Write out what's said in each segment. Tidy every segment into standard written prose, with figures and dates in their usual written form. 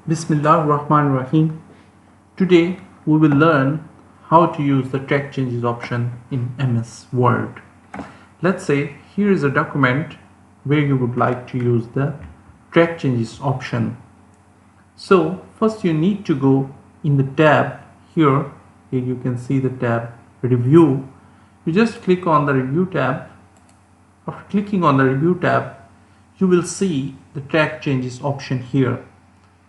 Bismillah Rahman Rahim. Today we will learn how to use the track changes option in MS Word. Let's say here is a document where you would like to use the track changes option. So first you need to go in the tab here you can see the tab review. You just click on the review tab. After clicking on the review tab, you will see the track changes option here.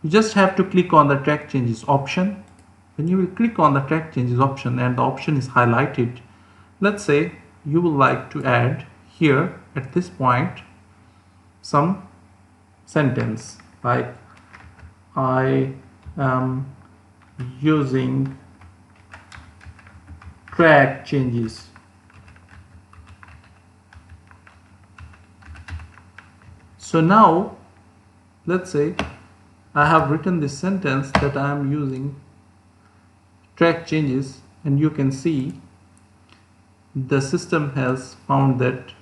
You just have to click on the track changes option. Then you will click on the track changes option and the option is highlighted. Let's say you would like to add here at this point some sentence like I am using track changes. So now let's say I have written this sentence that I am using track changes, and you can see the system has found that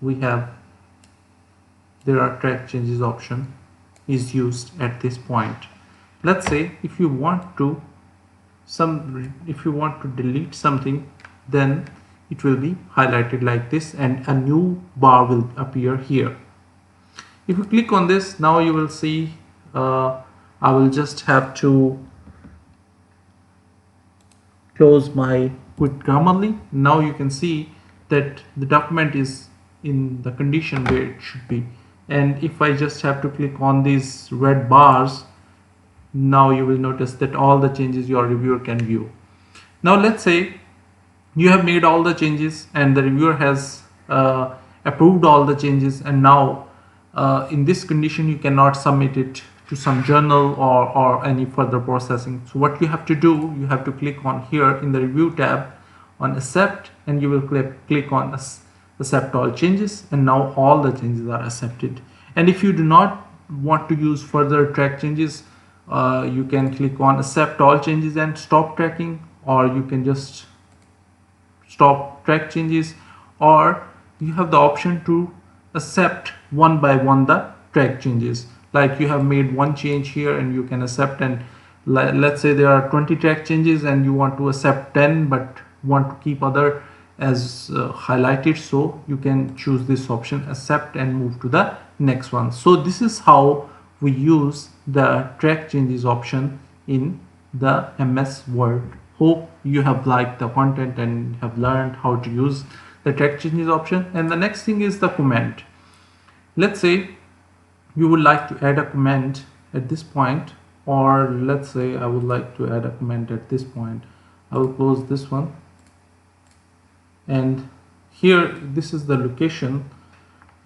there are track changes option is used at this point. Let's say if you want to delete something, then it will be highlighted like this and a new bar will appear here. If you click on this, now you will see I will just have to close my quit Grammarly. Now you can see that the document is in the condition where it should be, and if I just have to click on these red bars, now you will notice that all the changes your reviewer can view. Now let's say you have made all the changes and the reviewer has approved all the changes, and now in this condition you cannot submit it to some journal or any further processing. So what you have to do, you have to click on here in the review tab on accept, and you will click on accept all changes, and now all the changes are accepted. And if you do not want to use further track changes, you can click on accept all changes and stop tracking, or you can just stop track changes, or you have the option to accept one by one the track changes. Like you have made one change here and you can accept, and let's say there are 20 track changes and you want to accept 10 but want to keep other as highlighted, so you can choose this option accept and move to the next one. So this is how we use the track changes option in the MS Word. Hope you have liked the content and have learned how to use the track changes option. And the next thing is the comment. Let's say you would like to add a comment at this point, or let's say I would like to add a comment at this point. I will close this one, and here this is the location.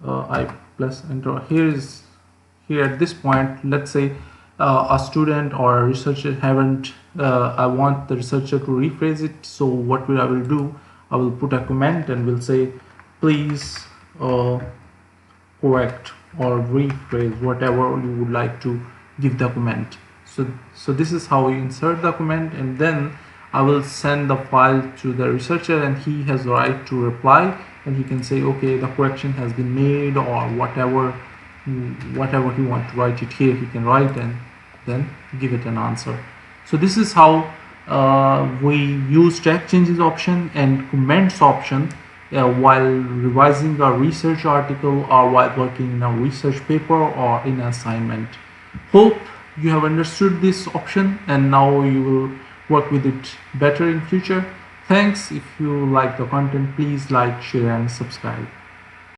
I press enter. Here at this point, let's say a student or a researcher haven't I want the researcher to rephrase it. So what I will do, I will put a comment and will say please correct or rephrase whatever you would like to give the comment. So this is how you insert the comment, and then I will send the file to the researcher and he has the right to reply, and he can say okay, the correction has been made, or whatever he wants to write it here he can write, and then give it an answer. So this is how we use track changes option and comments option while revising a research article or while working in a research paper or in an assignment. Hope you have understood this option and now you will work with it better in future. Thanks. If you like the content, please like, share and subscribe.